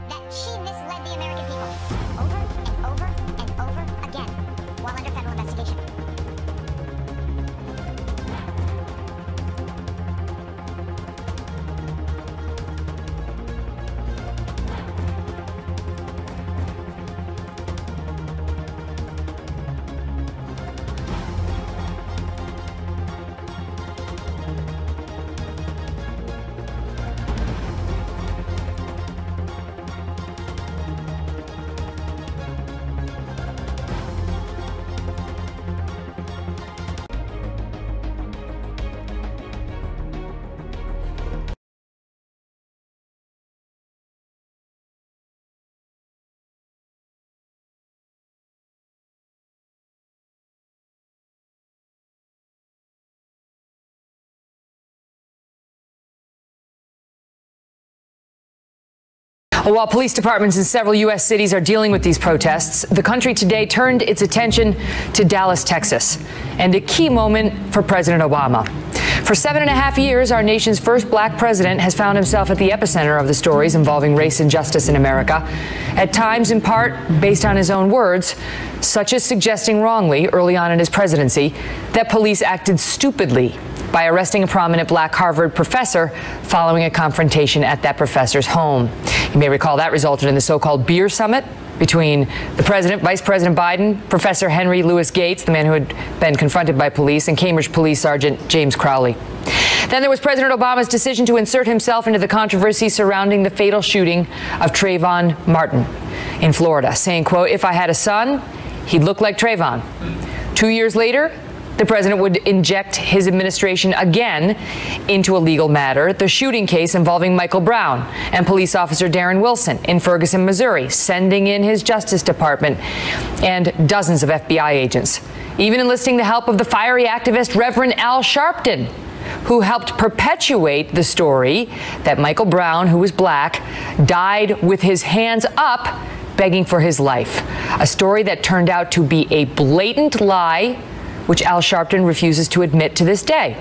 that she misled the American people over and over and over again while under federal investigation. While police departments in several U.S. cities are dealing with these protests, the country today turned its attention to Dallas, Texas, and a key moment for President Obama. For 7.5 years, our nation's first black president has found himself at the epicenter of the stories involving race and justice in America, at times in part based on his own words, such as suggesting wrongly early on in his presidency that police acted stupidly by arresting a prominent black Harvard professor following a confrontation at that professor's home. You may recall that resulted in the so-called beer summit between the president, Vice President Biden, Professor Henry Louis Gates, the man who had been confronted by police, and Cambridge Police Sergeant James Crowley. Then there was President Obama's decision to insert himself into the controversy surrounding the fatal shooting of Trayvon Martin in Florida, saying, quote, "If I had a son, he'd look like Trayvon." 2 years later, the president would inject his administration again into a legal matter, the shooting case involving Michael Brown and police officer Darren Wilson in Ferguson, Missouri, sending in his Justice Department and dozens of FBI agents, even enlisting the help of the fiery activist Reverend Al Sharpton, who helped perpetuate the story that Michael Brown, who was black, died with his hands up begging for his life, a story that turned out to be a blatant lie, which Al Sharpton refuses to admit to this day.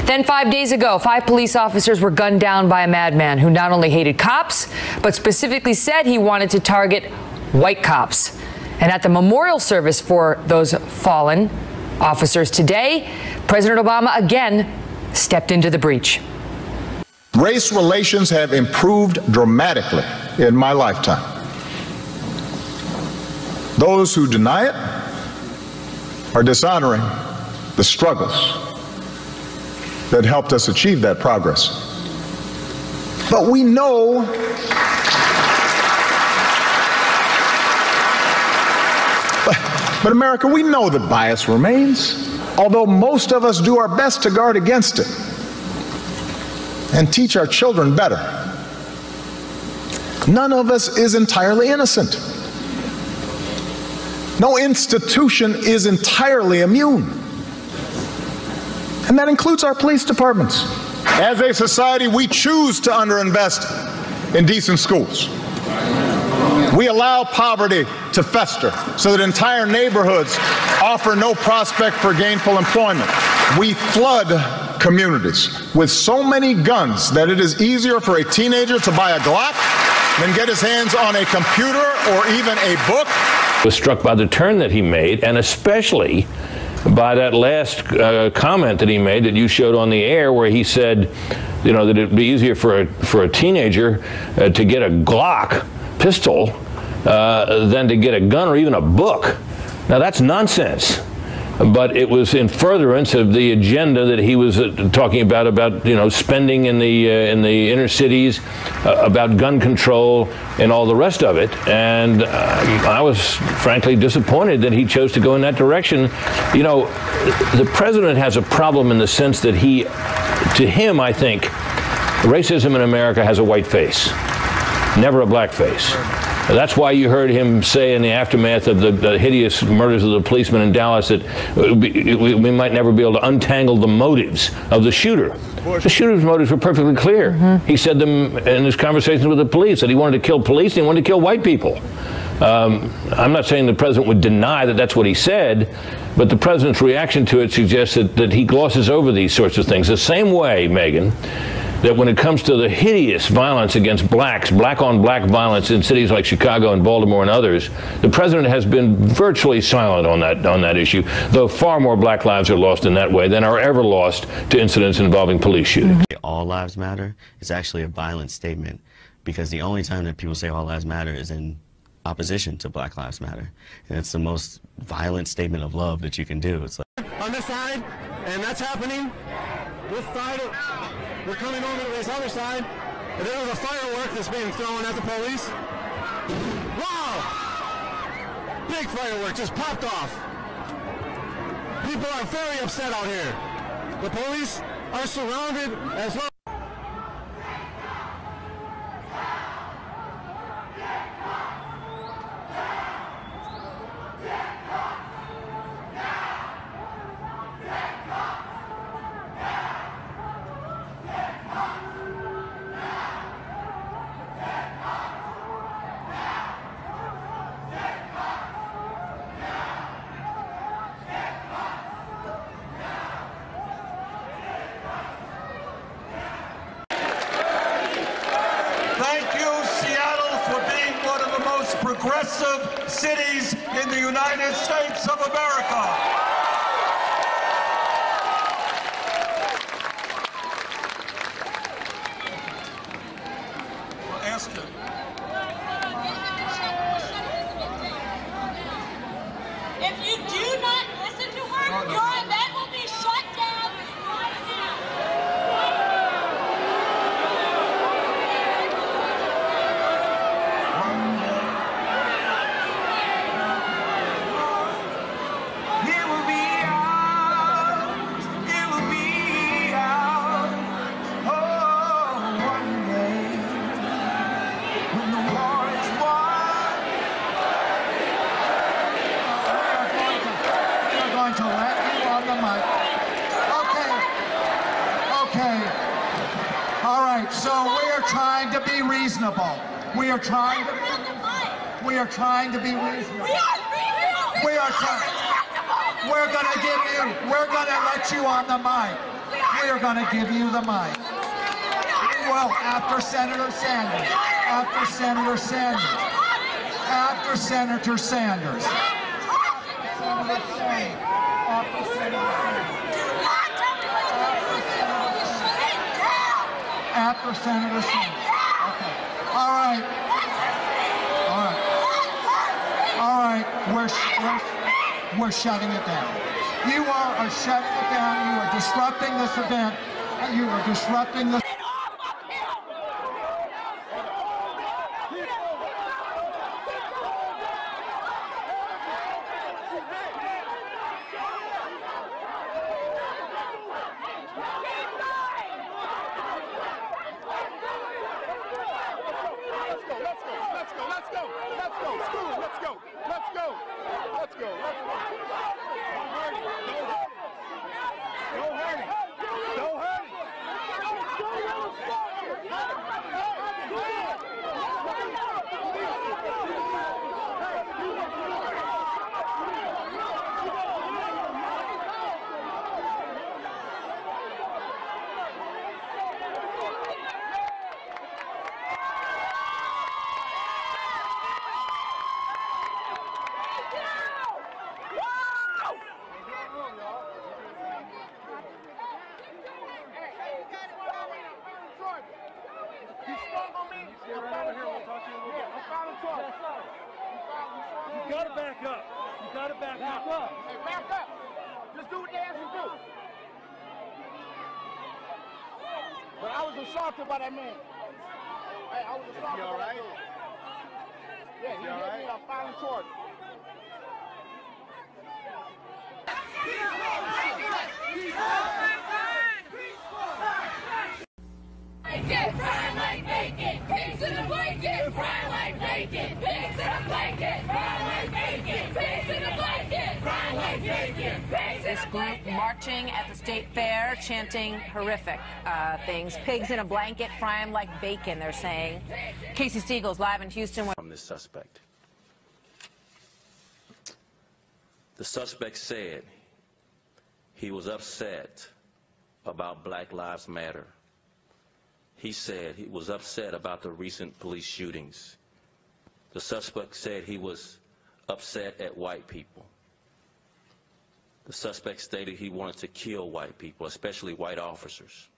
Then 5 days ago, 5 police officers were gunned down by a madman who not only hated cops, but specifically said he wanted to target white cops. And at the memorial service for those fallen officers today, President Obama again stepped into the breach. Race relations have improved dramatically in my lifetime. Those who deny it are dishonoring the struggles that helped us achieve that progress. But we know but America, we know that bias remains, although most of us do our best to guard against it and teach our children better. None of us is entirely innocent. No institution is entirely immune. And that includes our police departments. As a society, we choose to underinvest in decent schools. We allow poverty to fester so that entire neighborhoods offer no prospect for gainful employment. We flood communities with so many guns that it is easier for a teenager to buy a Glock than get his hands on a computer or even a book. Was struck by the turn that he made, and especially by that last comment that he made that you showed on the air, where he said, you know, that it'd be easier for a teenager to get a Glock pistol than to get a gun or even a book. Now that's nonsense. But it was in furtherance of the agenda that he was talking about, you know, spending in the inner cities, about gun control and all the rest of it. And I was frankly disappointed that he chose to go in that direction. You know, the president has a problem in the sense that to him, I think, racism in America has a white face, never a black face. That's why you heard him say in the aftermath of the hideous murders of the policemen in Dallas that we might never be able to untangle the motives of the shooter. The shooter's motives were perfectly clear. Mm-hmm. He said them in his conversations with the police, that he wanted to kill police and he wanted to kill white people. I'm not saying the president would deny that that's what he said, but the president's reaction to it suggests that he glosses over these sorts of things. The same way, Megan, that when it comes to the hideous violence against blacks, black-on-black violence in cities like Chicago and Baltimore and others, the president has been virtually silent on that issue, though far more black lives are lost in that way than are ever lost to incidents involving police shootings. All lives matter is actually a violent statement, because the only time that people say all lives matter is in opposition to Black Lives Matter. And it's the most violent statement of love that you can do. It's like on this side, and that's happening. This side, we're coming over to this other side, and there was a firework that's being thrown at the police. Wow! Big firework just popped off. People are very upset out here. The police are surrounded as well. Thank you, Seattle, for being one of the most progressive cities in the United States of America. Ask him. If you do not listen to her, your event will be shut down right now. So we are trying to be reasonable. We are trying to be reasonable. We are trying to be reasonable. We are trying. We're going to give you, we're going to let you on the mic. We are going to give you the mic. Well, after Senator Sanders. After Senator Sanders. After Senator Sanders. After Senator Sanders. After Senator Sanders. Okay. All right. All right. All right. We're shutting it down. You are shutting it down. You are disrupting this event. You are disrupting this. You gotta back up. You gotta back up. Hey, back up. Just do what they ask you to do. But I was assaulted by that man. Hey, I was assaulted by that man. Yeah, he hit me. I'm filing charges. Fry like bacon, pigs in a blanket. Fry like bacon, pigs in a blanket. Fry like bacon, pigs in a blanket. Fry like bacon, pigs in This group marching at the state fair, chanting horrific things. Pigs in a blanket, fry 'em like bacon, they're saying. Casey Stiegel's live in Houston. From this suspect. The suspect said he was upset about Black Lives Matter. He said he was upset about the recent police shootings. The suspect said he was upset at white people. The suspect stated he wanted to kill white people, especially white officers.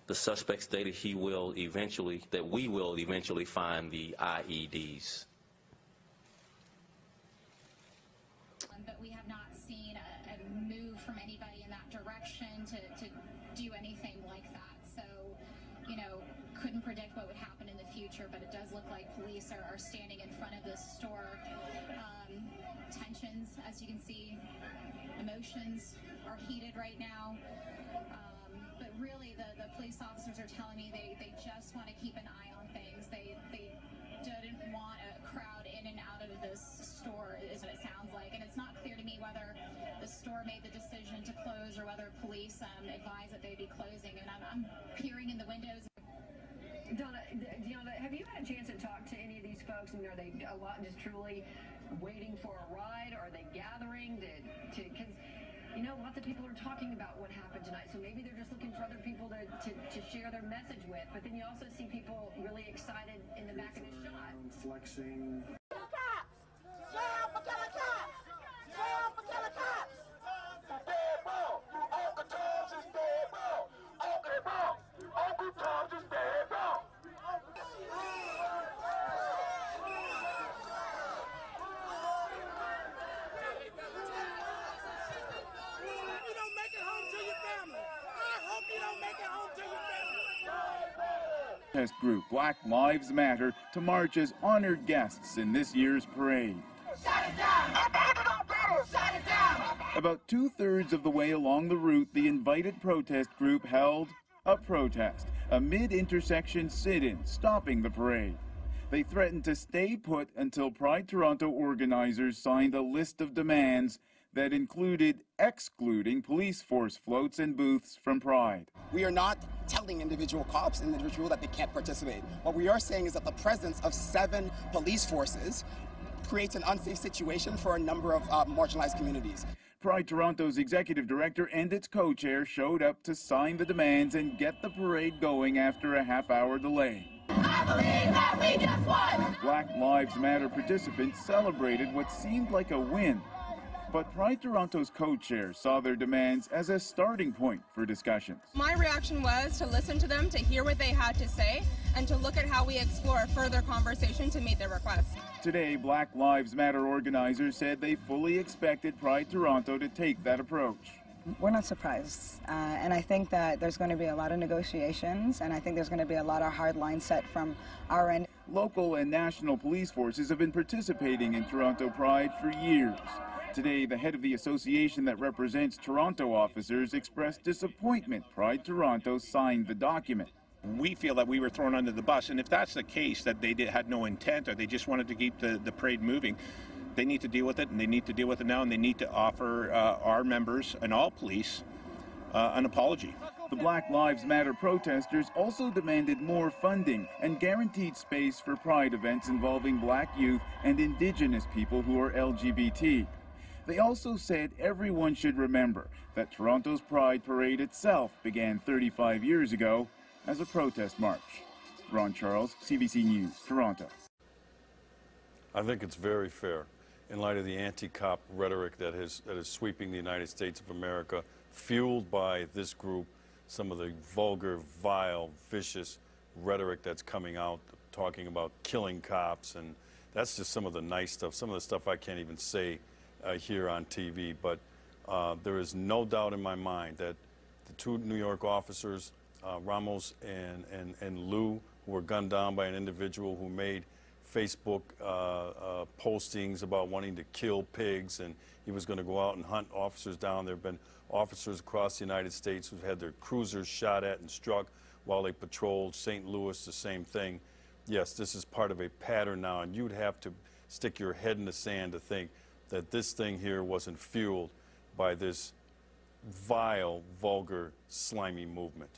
The suspect stated we will eventually find the IEDs. But we have not seen a move from anybody in that direction to do anything like that. So, you know, couldn't predict what would happen in the future, but it does look like police are standing in front of this store. Tensions, as you can see, emotions are heated right now. But really, the police officers are telling me they just want to keep an eye on things. They didn't want a crowd in and out of this store, is what it sounds like. And it's not clear to me whether the store made the decision to close or whether police advised that they'd be closing. And I'm peering in the windows. Deanna, have you had a chance to talk to any of these folks? I mean, are they a lot just truly waiting for a ride? Are they gathering because, you know, lots of people are talking about what happened tonight, so maybe they're just looking for other people to share their message with. But then you also see people really excited in the back of the shot. Flexing. Protest group Black Lives Matter to march as honored guests in this year's parade. Shut it down! Shut it down! About 2/3 of the way along the route, the invited protest group held a protest, a mid-intersection sit-in stopping the parade. They threatened to stay put until Pride Toronto organizers signed a list of demands that included excluding police force floats and booths from Pride. We are not telling individual cops and individuals that they can't participate. What we are saying is that the presence of 7 police forces creates an unsafe situation for a number of marginalized communities. Pride Toronto's executive director and its co-chair showed up to sign the demands and get the parade going after a half-hour delay. I believe that we just won! Black Lives Matter participants celebrated what seemed like a win. But Pride Toronto's co-chair saw their demands as a starting point for discussions. My reaction was to listen to them, to hear what they had to say, and to look at how we explore further conversation to meet their requests. Today, Black Lives Matter organizers said they fully expected Pride Toronto to take that approach. We're not surprised, and I think that there's going to be a lot of negotiations, and I think there's going to be a lot of hard lines set from our end. Local and national police forces have been participating in Toronto Pride for years. Today, the head of the association that represents Toronto officers expressed disappointment Pride Toronto signed the document. We feel that we were thrown under the bus, and if that's the case, that they had no intent or they just wanted to keep the parade moving, they need to deal with it, and they need to deal with it now, and they need to offer our members and all police an apology. The Black Lives Matter protesters also demanded more funding and guaranteed space for Pride events involving Black youth and Indigenous people who are LGBT. They also said everyone should remember that Toronto's Pride Parade itself began 35 years ago as a protest march. Ron Charles, CBC News, Toronto. I think it's very fair in light of the anti-cop rhetoric that is sweeping the United States of America, fueled by this group, some of the vulgar, vile, vicious rhetoric that's coming out, talking about killing cops, and that's just some of the nice stuff, some of the stuff I can't even say here on TV, but there is no doubt in my mind that the 2 New York officers, Ramos and Lou, who were gunned down by an individual who made Facebook postings about wanting to kill pigs, and he was going to go out and hunt officers down. There have been officers across the United States who've had their cruisers shot at and struck while they patrolled. St. Louis, the same thing. Yes, this is part of a pattern now, and you'd have to stick your head in the sand to think that this thing here wasn't fueled by this vile, vulgar, slimy movement.